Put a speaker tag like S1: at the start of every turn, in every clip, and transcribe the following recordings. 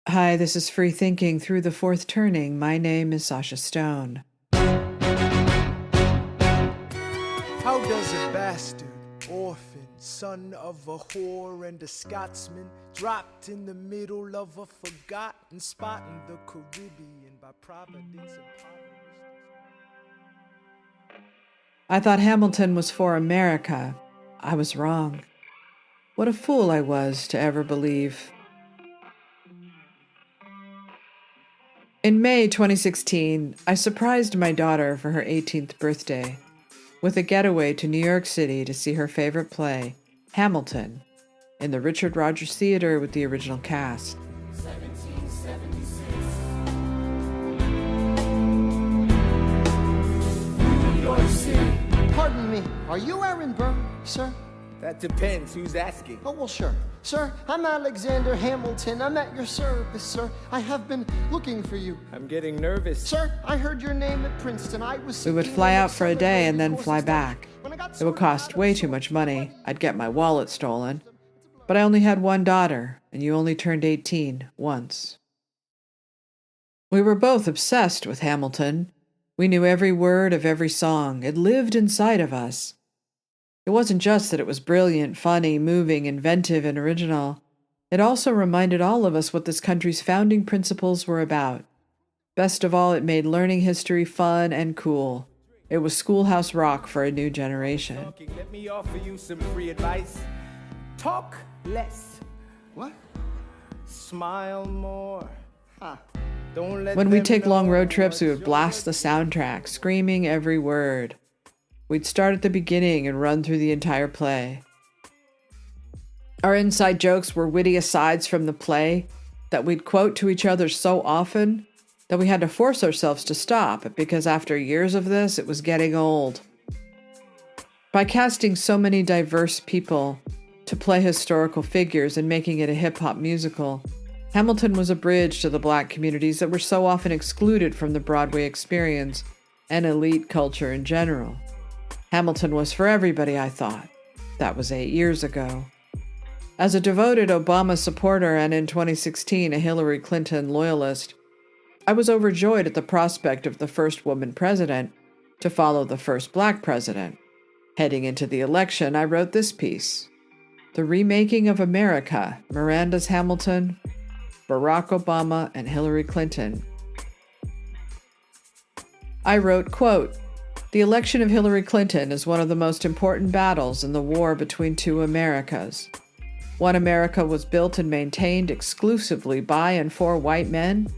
S1: Hi, this is Free Thinking Through the Fourth Turning. My name is Sasha Stone.
S2: How does a bastard, orphan, son of a whore and a Scotsman, dropped in the middle of a forgotten spot in the Caribbean by providence impoverished?
S1: I thought Hamilton was for America. I was wrong. What a fool I was to ever believe. In May 2016, I surprised my daughter for her 18th birthday with a getaway to New York City to see her favorite play, Hamilton, in the Richard Rodgers Theater with the original cast.
S3: 1776. New York City. Pardon me, are you Aaron Burr, sir?
S4: That depends. Who's asking?
S3: Oh, well, sure. Sir, I'm Alexander Hamilton. I'm at your service, sir. I have been looking for you.
S4: I'm getting nervous.
S3: Sir, I heard your name at Princeton.
S1: We would fly out for a day and then fly back. It would cost way too much money. I'd get my wallet stolen. But I only had one daughter, and you only turned 18 once. We were both obsessed with Hamilton. We knew every word of every song. It lived inside of us. It wasn't just that it was brilliant, funny, moving, inventive, and original. It also reminded all of us what this country's founding principles were about. Best of all, it made learning history fun and cool. It was Schoolhouse Rock for a new generation.
S4: Let me offer you some free advice. Talk less.
S3: What?
S4: Smile more.
S3: Huh.
S4: Don't let
S1: When we'd
S4: them
S1: take long
S4: know
S1: road trips, we would
S4: what
S1: blast the soundtrack, screaming every word. We'd start at the beginning and run through the entire play. Our inside jokes were witty asides from the play that we'd quote to each other so often that we had to force ourselves to stop because after years of this, it was getting old. By casting so many diverse people to play historical figures and making it a hip-hop musical, Hamilton was a bridge to the Black communities that were so often excluded from the Broadway experience and elite culture in general. Hamilton was for everybody, I thought. That was 8 years ago. As a devoted Obama supporter and in 2016 a Hillary Clinton loyalist, I was overjoyed at the prospect of the first woman president to follow the first Black president. Heading into the election, I wrote this piece, The Remaking of America, Miranda's Hamilton, Barack Obama, and Hillary Clinton. I wrote, quote, The election of Hillary Clinton is one of the most important battles in the war between two Americas. One America was built and maintained exclusively by and for white men.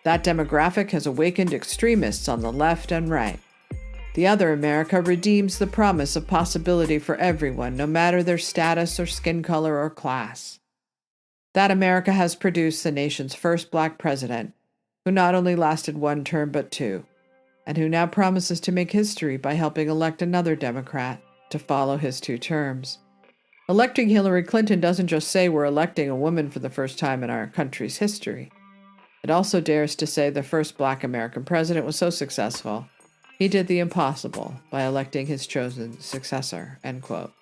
S1: That demographic has awakened extremists on the left and right. The other America redeems the promise of possibility for everyone, no matter their status or skin color or class. That America has produced the nation's first Black president, who not only lasted one term but two, and who now promises to make history by helping elect another Democrat to follow his 2 terms. Electing Hillary Clinton doesn't just say we're electing a woman for the first time in our country's history. It also dares to say the first Black American president was so successful, he did the impossible by electing his chosen successor, end quote.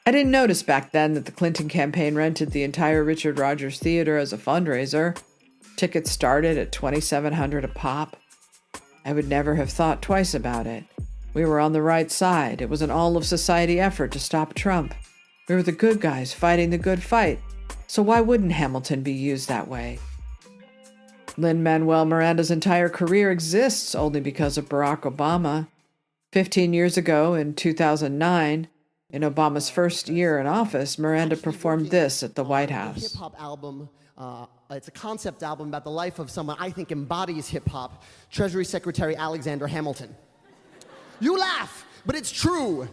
S1: I didn't notice back then that the Clinton campaign rented the entire Richard Rodgers Theater as a fundraiser. Tickets started at $2,700 a pop. I would never have thought twice about it. We were on the right side. It was an all-of-society effort to stop Trump. We were the good guys fighting the good fight. So why wouldn't Hamilton be used that way? Lin-Manuel Miranda's entire career exists only because of Barack Obama. 15 years ago, in 2009, in Obama's first year in office, Miranda performed this at the White House.
S3: Hip-hop album. It's a concept album about the life of someone I think embodies hip-hop, Treasury Secretary Alexander Hamilton. You laugh, but it's true.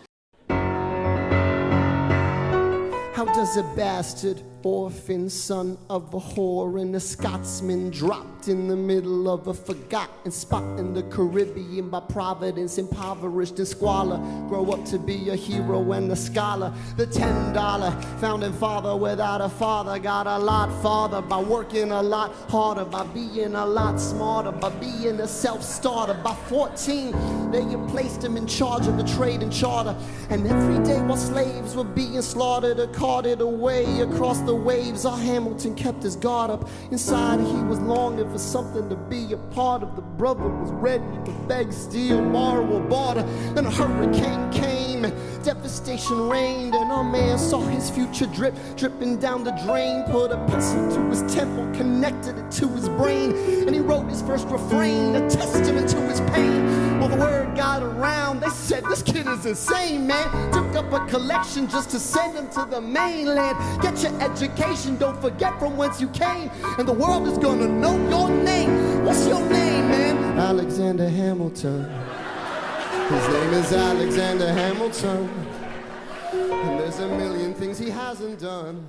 S3: How does a bastard, orphan, son of a whore and a Scotsman dropped in the middle of a forgotten spot in the Caribbean by providence, impoverished and squalor, grow up to be a hero and a scholar? The $10 founding father without a father got a lot farther by working a lot harder, by being a lot smarter, by being a self-starter. By 14, they had placed him in charge of the trade and charter, and every day while slaves were being slaughtered or carted away across the waves, our Hamilton kept his guard up. Inside he was longing for something to be a part of. The brother was ready to beg, steal, borrow, or barter. Then a hurricane came and devastation reigned, and our man saw his future dripping down the drain. Put a pencil to his temple, connected it to his brain, and he wrote his first refrain, a testament to his pain. Well, the word got around, they said this kid is insane, man. Took up a collection just to send him to the mainland. Get your education, don't forget from whence you came, and the world is gonna know your name. What's your name, man? Alexander Hamilton. His name is Alexander Hamilton. And there's a million things he hasn't done,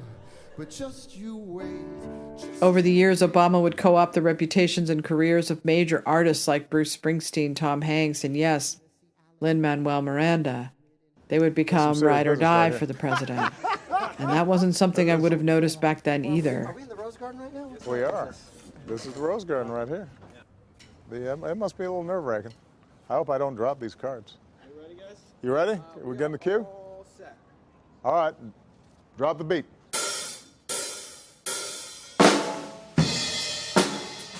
S3: but just you wait.
S1: Over the years, Obama would co-opt the reputations and careers of major artists like Bruce Springsteen, Tom Hanks, and yes, Lin-Manuel Miranda. They would become ride or die for the president. And that wasn't something I would have noticed back then either.
S3: Are we in the Rose Garden right now?
S5: We are. This is the Rose Garden right here. It must be a little nerve-wracking. I hope I don't drop these cards.
S2: Are you ready, guys?
S5: You ready? We getting the cue?
S2: All set.
S5: All right. Drop the beat.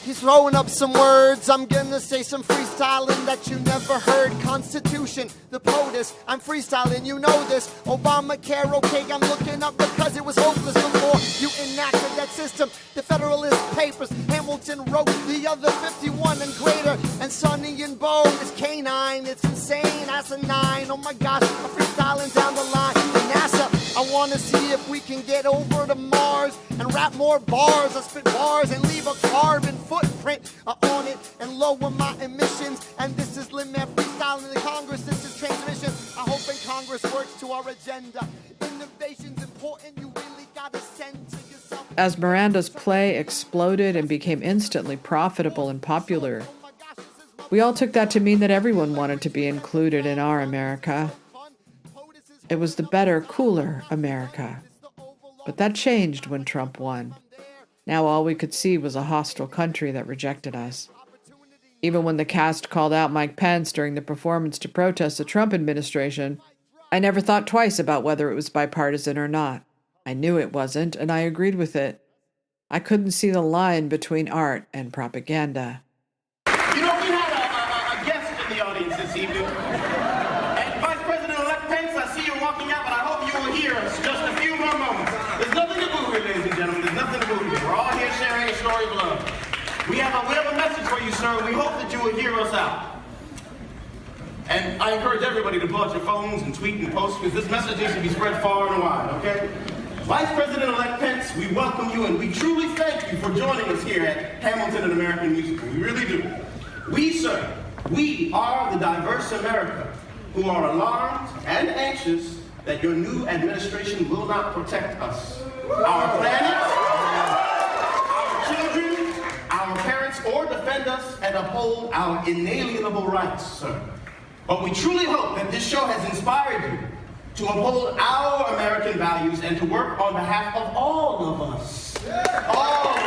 S3: He's throwing up some words. I'm gonna say some freestyling that you never heard. Constitution, the POTUS. I'm freestyling, you know this. Obamacare, okay, I'm looking up because it was hopeless before you enacted that system. The Federalist Papers, Hamilton wrote the other 51 and greater. And Sonny and Bo is canine. It's insane, asinine. Oh my gosh, I'm freestyling down the line. And NASA, I wanna see if we can get over to Mars and rap more bars. I spit bars and leave a carbon footprint on it and lower my emissions. And this is Lin-Man freestyling in Congress. This is transmission. I hope in Congress works to our agenda. Innovation's important. You really gotta send to yourself.
S1: As Miranda's play exploded and became instantly profitable and popular, we all took that to mean that everyone wanted to be included in our America. It was the better, cooler America. But that changed when Trump won. Now all we could see was a hostile country that rejected us. Even when the cast called out Mike Pence during the performance to protest the Trump administration, I never thought twice about whether it was bipartisan or not. I knew it wasn't, and I agreed with it. I couldn't see the line between art and propaganda.
S6: You know, we had a guest in the audience this evening. And Vice President-elect Pence, I see you walking out, but I hope you will hear us just a few more moments. There's nothing to boo here, ladies and gentlemen. There's nothing to boo here. We're all here sharing a story of love. We have a message for you, sir. We hope that you will hear us out. And I encourage everybody to pull out your phones and tweet and post, because this message needs to be spread far and wide, okay? Vice President-elect Pence, we welcome you, and we truly thank you for joining us here at Hamilton and American Musical. We really do. We, sir, we are the diverse America who are alarmed and anxious that your new administration will not protect us, our planet, our children, our parents, or defend us and uphold our inalienable rights, sir. But we truly hope that this show has inspired you to uphold our American values and to work on behalf of all of us. All of us.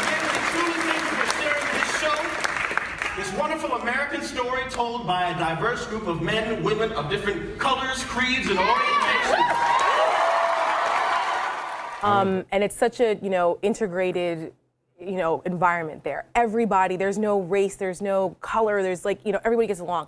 S6: Again, we truly thank you for sharing this show, this wonderful American story told by a diverse group of men and women of different colors, creeds, and orientations.
S7: And it's such a, integrated, environment there. Everybody, there's no race, there's no color, there's everybody gets along.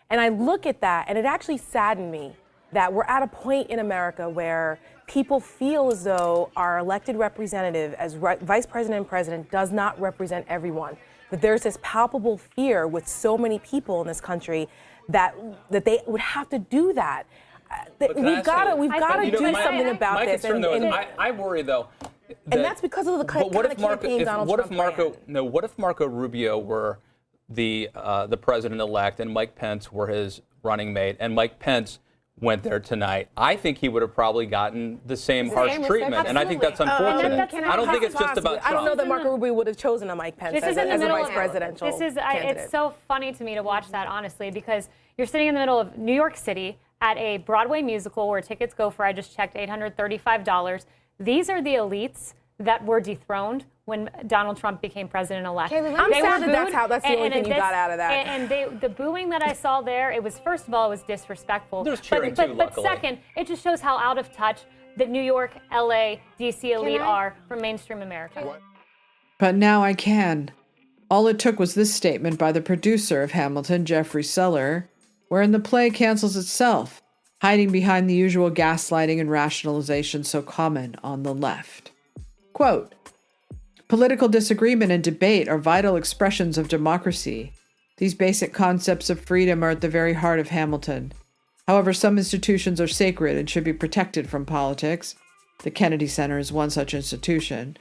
S7: And I look at that and it actually saddened me that we're at a point in America where people feel as though our elected representative as vice president and president does not represent everyone. That there's this palpable fear with so many people in this country that they would have to do that. We've got to do something about this.
S8: I worry though.
S7: And that's because of the kind of campaign Donald Trump ran.
S8: What if Marco Rubio were the president-elect and Mike Pence were his running mate, and Mike Pence went there tonight? I think he would have probably gotten the same harsh treatment, and I think that's unfortunate. I don't think it's just about Trump.
S7: I don't know that Marco Rubio would have chosen a Mike Pence as a vice presidential candidate.
S9: It's so funny to me to watch that, honestly, because you're sitting in the middle of New York City at a Broadway musical where tickets go for, I just checked, $835. These are the elites that were dethroned when Donald Trump became president-elect.
S7: I'm sad that that's the only thing you got out of that.
S9: And the booing that I saw there, it was, first of all, it was disrespectful.
S8: There's cheering too,
S9: but
S8: luckily.
S9: second, it just shows how out of touch the New York, LA, DC elite are from mainstream America.
S1: But now I can. All it took was this statement by the producer of Hamilton, Jeffrey Seller, wherein the play cancels itself, hiding behind the usual gaslighting and rationalization so common on the left. Quote, "Political disagreement and debate are vital expressions of democracy. These basic concepts of freedom are at the very heart of Hamilton. However, some institutions are sacred and should be protected from politics. The Kennedy Center is one such institution.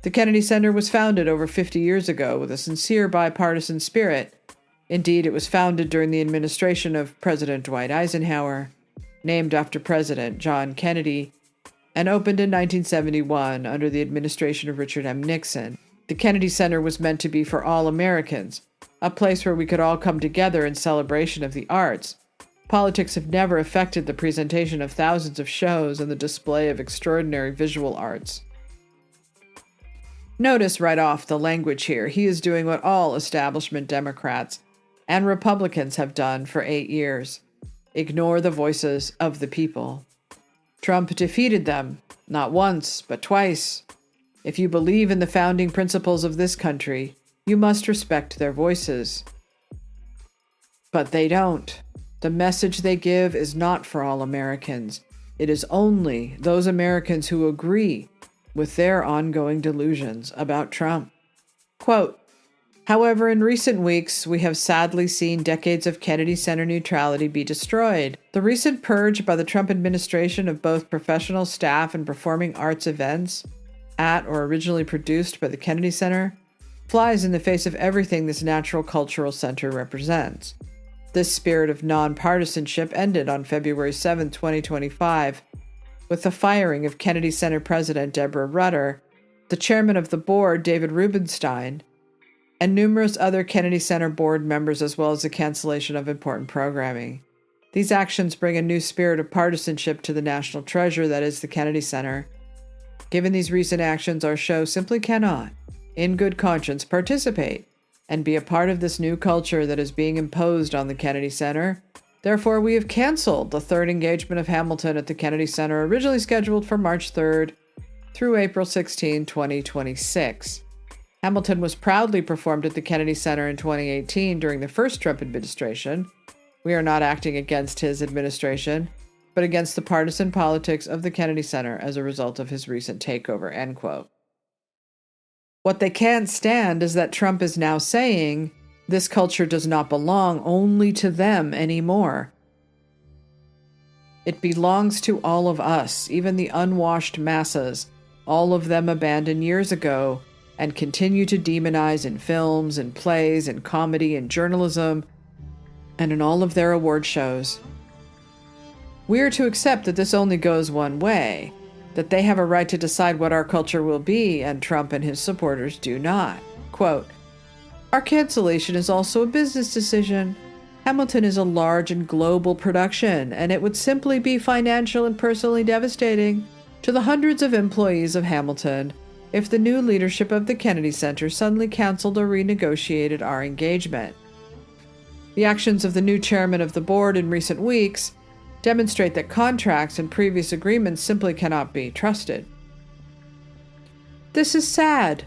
S1: The Kennedy Center was founded over 50 years ago with a sincere bipartisan spirit. Indeed, it was founded during the administration of President Dwight Eisenhower, named after President John Kennedy, and opened in 1971 under the administration of Richard M. Nixon. The Kennedy Center was meant to be for all Americans, a place where we could all come together in celebration of the arts. Politics have never affected the presentation of thousands of shows and the display of extraordinary visual arts." Notice right off the language here. He is doing what all establishment Democrats and Republicans have done for 8 years. Ignore the voices of the people. Trump defeated them, not once, but twice. If you believe in the founding principles of this country, you must respect their voices. But they don't. The message they give is not for all Americans. It is only those Americans who agree with their ongoing delusions about Trump. Quote, "However, in recent weeks, we have sadly seen decades of Kennedy Center neutrality be destroyed. The recent purge by the Trump administration of both professional staff and performing arts events at or originally produced by the Kennedy Center flies in the face of everything this natural cultural center represents. This spirit of nonpartisanship ended on February 7, 2025, with the firing of Kennedy Center President Deborah Rutter, the chairman of the board, David Rubenstein, and numerous other Kennedy Center board members, as well as the cancellation of important programming. These actions bring a new spirit of partisanship to the national treasure that is the Kennedy Center. Given these recent actions, our show simply cannot, in good conscience, participate and be a part of this new culture that is being imposed on the Kennedy Center. Therefore, we have canceled the third engagement of Hamilton at the Kennedy Center, originally scheduled for March 3rd through April 16, 2026. Hamilton was proudly performed at the Kennedy Center in 2018 during the first Trump administration. We are not acting against his administration, but against the partisan politics of the Kennedy Center as a result of his recent takeover," end quote. What they can't stand is that Trump is now saying this culture does not belong only to them anymore. It belongs to all of us, even the unwashed masses, all of them abandoned years ago and continue to demonize in films and plays and comedy and journalism and in all of their award shows. We are to accept that this only goes one way, that they have a right to decide what our culture will be, and Trump and his supporters do not. Quote, "Our cancellation is also a business decision. Hamilton is a large and global production, and it would simply be financial and personally devastating to the hundreds of employees of Hamilton if the new leadership of the Kennedy Center suddenly canceled or renegotiated our engagement. The actions of the new chairman of the board in recent weeks demonstrate that contracts and previous agreements simply cannot be trusted. This is sad,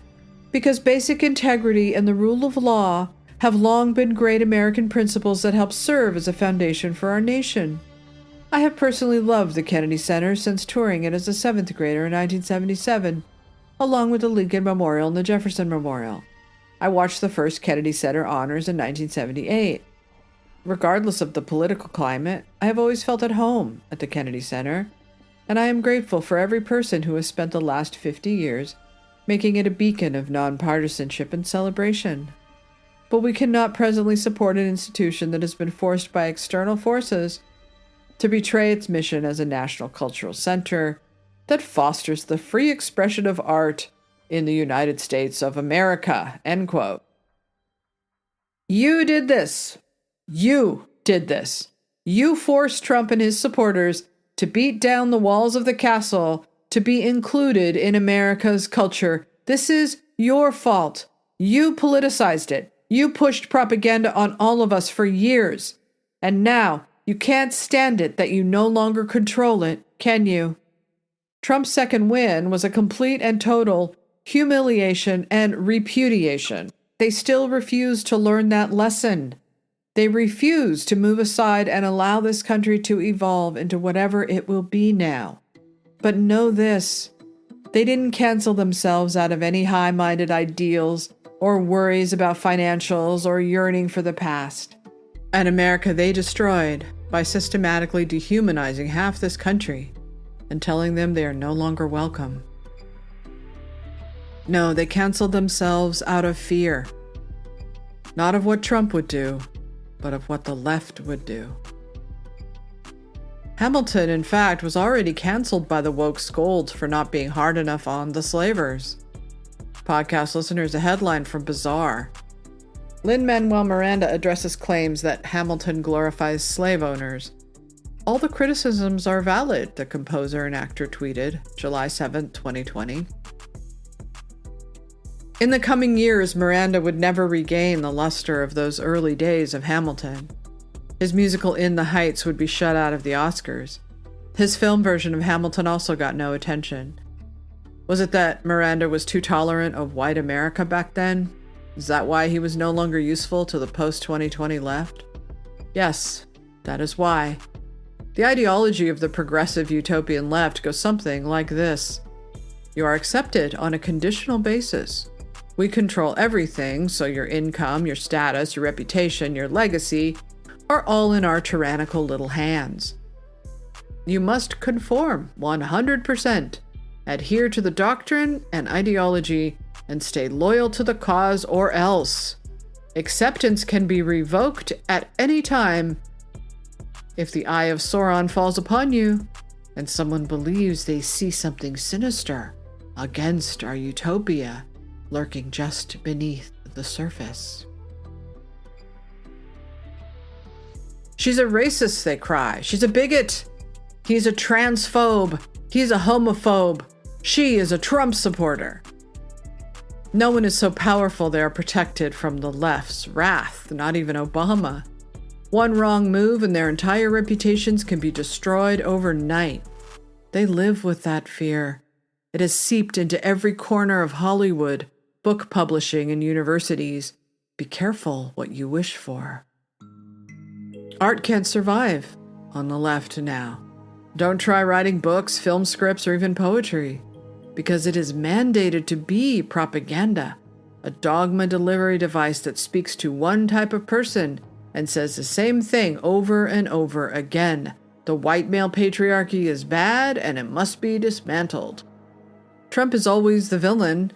S1: because basic integrity and the rule of law have long been great American principles that help serve as a foundation for our nation. I have personally loved the Kennedy Center since touring it as a 7th grader in 1977, along with the Lincoln Memorial and the Jefferson Memorial. I watched the first Kennedy Center honors in 1978. Regardless of the political climate, I have always felt at home at the Kennedy Center, and I am grateful for every person who has spent the last 50 years making it a beacon of nonpartisanship and celebration. But we cannot presently support an institution that has been forced by external forces to betray its mission as a national cultural center that fosters the free expression of art in the United States of America," end quote. You did this. You did this. You forced Trump and his supporters to beat down the walls of the castle to to be included in America's culture. This is your fault. You politicized it. You pushed propaganda on all of us for years. And now you can't stand it that you no longer control it, can you? Trump's second win was a complete and total humiliation and repudiation. They still refuse to learn that lesson. They refuse to move aside and allow this country to evolve into whatever it will be now. But know this, they didn't cancel themselves out of any high-minded ideals or worries about financials or yearning for the past. An America they destroyed by systematically dehumanizing half this country and telling them they are no longer welcome. No, they canceled themselves out of fear. Not of what Trump would do, but of what the left would do. Hamilton, in fact, was already canceled by the woke scolds for not being hard enough on the slavers. Podcast listeners, a headline from Bizarre. Lin-Manuel Miranda addresses claims that Hamilton glorifies slave owners. All the criticisms are valid, the composer and actor tweeted, July 7, 2020. In the coming years, Miranda would never regain the luster of those early days of Hamilton. His musical In the Heights would be shut out of the Oscars. His film version of Hamilton also got no attention. Was it that Miranda was too tolerant of white America back then? Is that why he was no longer useful to the post-2020 left? Yes, that is why. The ideology of the progressive utopian left goes something like this. You are accepted on a conditional basis. We control everything, so your income, your status, your reputation, your legacy are all in our tyrannical little hands. You must conform 100%, adhere to the doctrine and ideology, and stay loyal to the cause or else. Acceptance can be revoked at any time. If the eye of Sauron falls upon you, and someone believes they see something sinister against our utopia lurking just beneath the surface. She's a racist, they cry. She's a bigot. He's a transphobe. He's a homophobe. She is a Trump supporter. No one is so powerful they are protected from the left's wrath, not even Obama. One wrong move and their entire reputations can be destroyed overnight. They live with that fear. It has seeped into every corner of Hollywood, book publishing, and universities. Be careful what you wish for. Art can't survive on the left now. Don't try writing books, film scripts, or even poetry, because it is mandated to be propaganda, a dogma delivery device that speaks to one type of person and says the same thing over and over again. The white male patriarchy is bad and it must be dismantled. Trump is always the villain,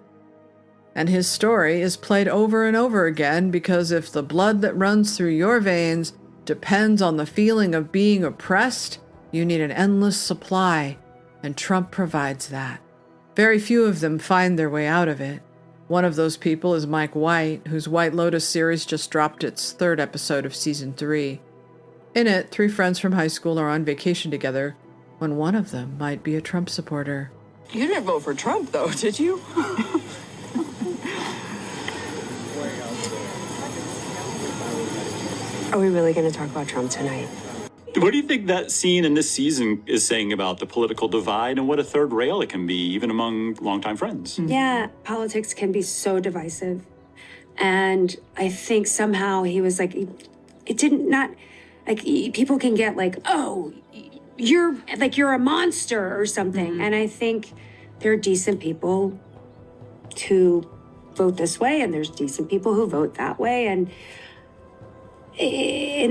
S1: and his story is played over and over again because if the blood that runs through your veins depends on the feeling of being oppressed, you need an endless supply, and Trump provides that. Very few of them find their way out of it. One of those people is Mike White, whose White Lotus series just dropped its third episode of season 3. In it, 3 friends from high school are on vacation together when one of them might be a Trump supporter.
S10: You didn't vote for Trump, though, did you?
S11: Are we really going to talk about Trump tonight?
S12: What do you think that scene in this season is saying about the political divide and what a third rail it can be, even among longtime friends?
S11: Yeah, politics can be so divisive. And I think somehow he was like, it didn't not, like, people can get like, oh, you're a monster or something. And I think there are decent people who vote this way, and there's decent people who vote that way. And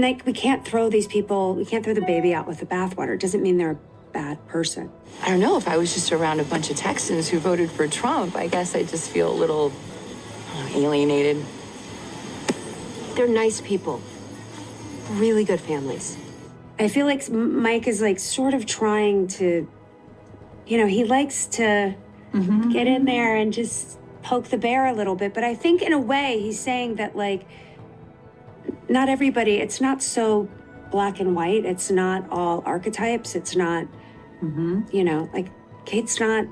S11: like, we can't throw the baby out with the bathwater. It doesn't mean they're a bad person.
S10: I don't know. If I was just around a bunch of Texans who voted for Trump, I guess I just feel a little alienated.
S11: They're nice people. Really good families. I feel like Mike is like sort of trying to, he likes to get in there and just poke the bear a little bit. But I think in a way he's saying that, like, not everybody, it's not so black and white. It's not all archetypes. It's not, like, Kate's not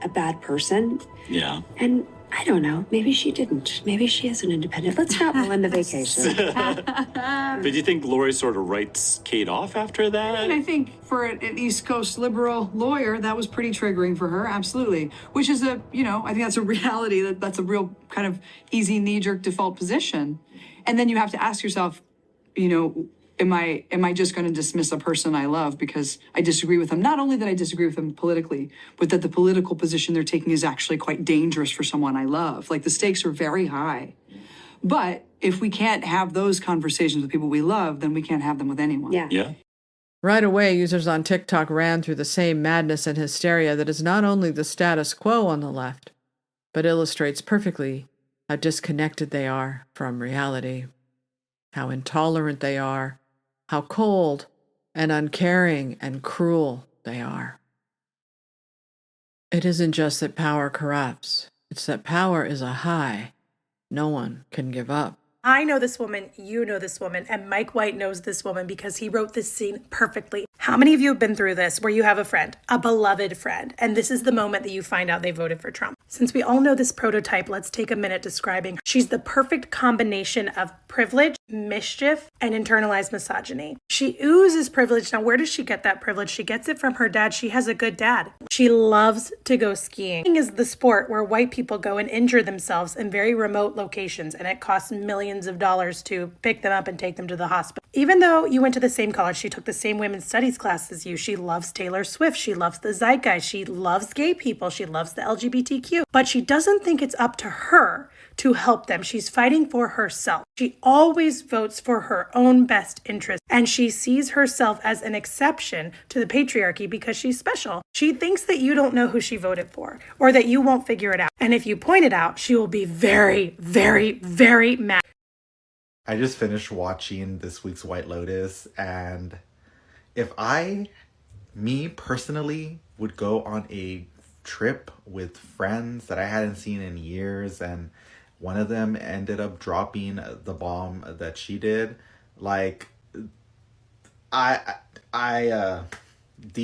S11: a bad person.
S12: Yeah.
S11: And I don't know, maybe she didn't. Maybe she is an independent. Let's not ruin the vacation.
S12: But do you think Lori sort of writes Kate off after that?
S13: And I think for an East Coast liberal lawyer, that was pretty triggering for her, absolutely. Which is I think that's a reality, that's a real kind of easy knee-jerk default position. And then you have to ask yourself, am I just going to dismiss a person I love because I disagree with them? Not only that I disagree with them politically, but that the political position they're taking is actually quite dangerous for someone I love. Like, the stakes are very high. But if we can't have those conversations with people we love, then we can't have them with anyone.
S12: Yeah.
S1: Right away, users on TikTok ran through the same madness and hysteria that is not only the status quo on the left, but illustrates perfectly how disconnected they are from reality, how intolerant they are, how cold and uncaring and cruel they are. It isn't just that power corrupts, it's that power is a high no one can give up.
S14: I know this woman, you know this woman, and Mike White knows this woman because he wrote this scene perfectly. How many of you have been through this where you have a friend, a beloved friend, and this is the moment that you find out they voted for Trump? Since we all know this prototype, let's take a minute describing. She's the perfect combination of privilege, mischief, and internalized misogyny. She oozes privilege. Now, where does she get that privilege? She gets it from her dad. She has a good dad. She loves to go skiing. Skiing is the sport where white people go and injure themselves in very remote locations, and it costs millions of dollars to pick them up and take them to the hospital. Even though you went to the same college, she took the same women's studies class as you. She loves Taylor Swift. She loves the zeitgeist. She loves gay people. She loves the LGBTQ. But she doesn't think it's up to her to help them. She's fighting for herself. She always votes for her own best interest, and she sees herself as an exception to the patriarchy because she's special. She thinks that you don't know who she voted for or that you won't figure it out. And if you point it out, she will be very, very, very mad.
S15: I just finished watching this week's White Lotus, and if me personally, would go on a trip with friends that I hadn't seen in years, and one of them ended up dropping the bomb that she did, like, the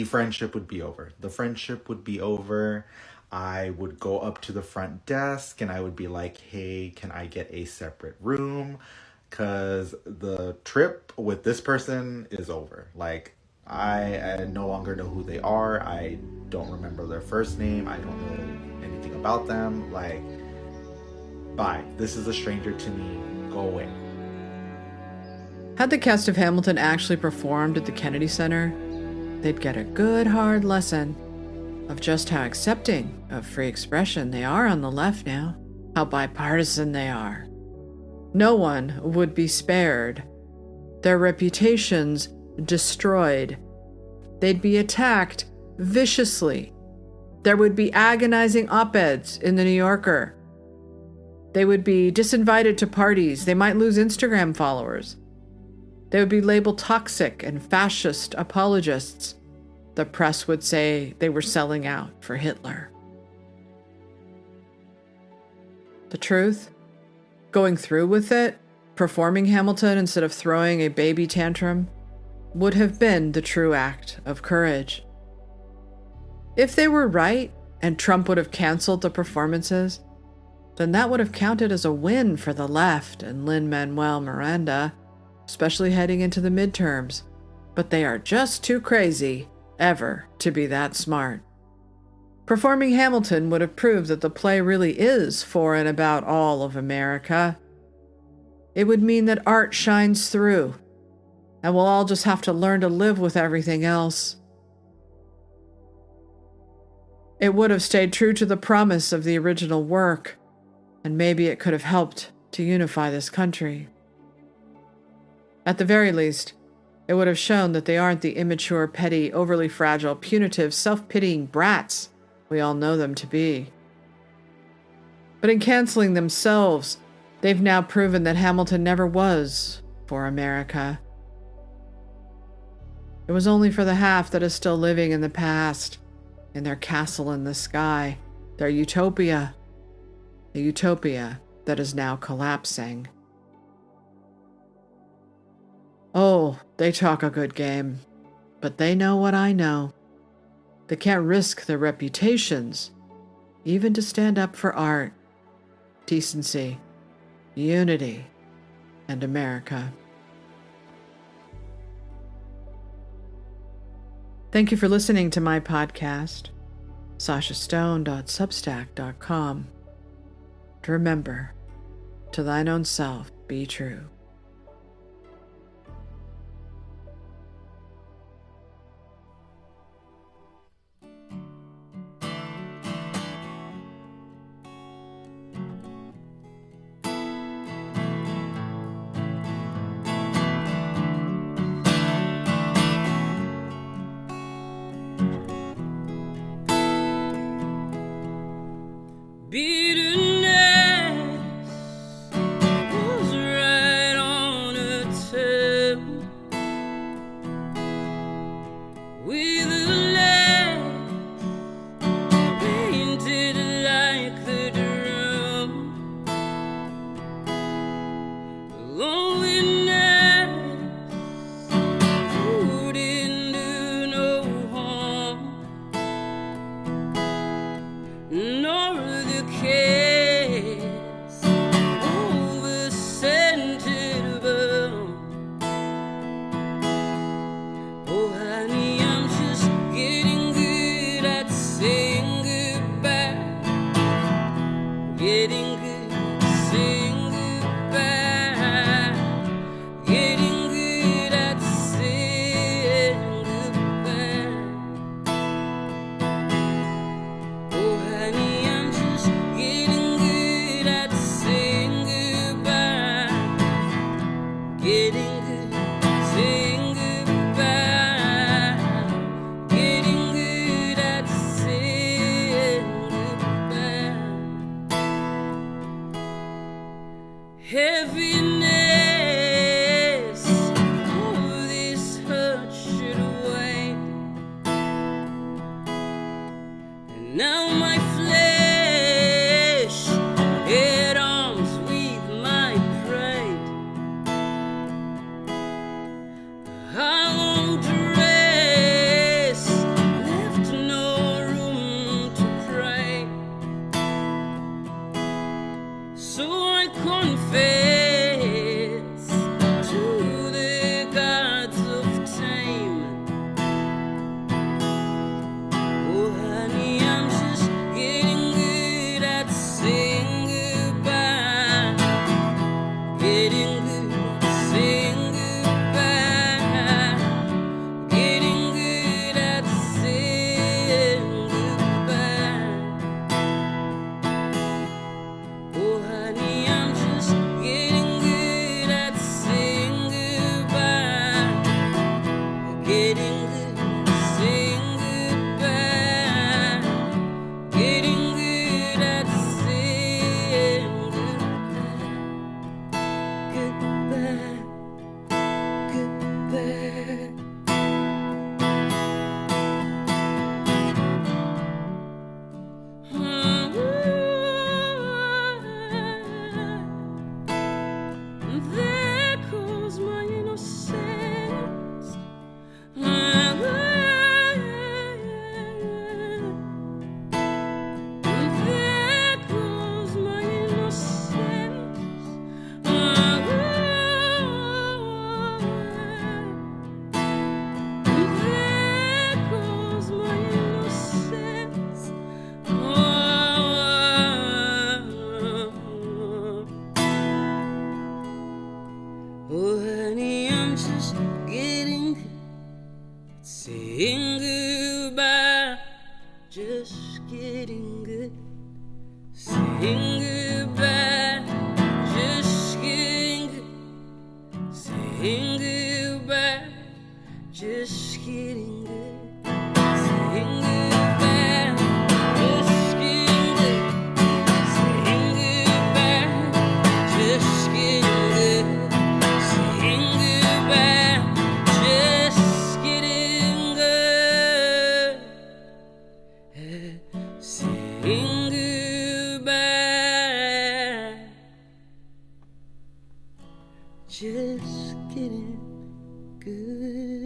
S15: friendship would be over. The friendship would be over. I would go up to the front desk and I would be like, hey, can I get a separate room? Because the trip with this person is over. Like, I no longer know who they are. I don't remember their first name. I don't know anything about them. Like, bye. This is a stranger to me. Go away.
S1: Had the cast of Hamilton actually performed at the Kennedy Center, they'd get a good hard lesson of just how accepting of free expression they are on the left now, how bipartisan they are. No one would be spared. Their reputations destroyed. They'd be attacked viciously. There would be agonizing op-eds in the New Yorker. They would be disinvited to parties. They might lose Instagram followers. They would be labeled toxic and fascist apologists. The press would say they were selling out for Hitler. The truth? Going through with it, performing Hamilton instead of throwing a baby tantrum, would have been the true act of courage. If they were right and Trump would have canceled the performances, then that would have counted as a win for the left and Lin-Manuel Miranda, especially heading into the midterms. But they are just too crazy ever to be that smart. Performing Hamilton would have proved that the play really is for and about all of America. It would mean that art shines through, and we'll all just have to learn to live with everything else. It would have stayed true to the promise of the original work, and maybe it could have helped to unify this country. At the very least, it would have shown that they aren't the immature, petty, overly fragile, punitive, self-pitying brats we all know them to be. But in canceling themselves, they've now proven that Hamilton never was for America. It was only for the half that is still living in the past, in their castle in the sky, their utopia, a utopia that is now collapsing. Oh, they talk a good game, but they know what I know. that can't risk their reputations, even to stand up for art, decency, unity, and America. Thank you for listening to my podcast, sashastone.substack.com. To remember, to thine own self be true.
S16: Bitterness was right on her tip, with a laugh painted like the drum. Loneliness wouldn't do no harm, nor the kiss over scented balm. Oh honey, I'm just getting good at saying goodbye. Getting good at saying goodbye. Getting good at saying goodbye. Oh honey, I'm just getting good at saying goodbye. Getting good at saying goodbye. Getting good at saying goodbye. Heaviness of this hurt should away. And now my flesh at arms with my pride. How long dress left no room to pray. So I confess to the gods of time. Oh honey, I'm just getting good at saying goodbye. Getting good at saying goodbye. Getting good at saying goodbye. Oh honey, I'm just getting good at saying goodbye. Getting good at saying goodbye. Getting good at saying goodbye. Goodbye. There goes my innocence. There goes my innocence. There goes my innocence. Oh honey, I'm just getting good at saying goodbye. Just getting good at saying goodbye. Just getting good at saying goodbye. Just getting good at saying goodbye. Just getting good at saying goodbye. Just getting good at saying goodbye. Just getting good at saying goodbye. Just getting good.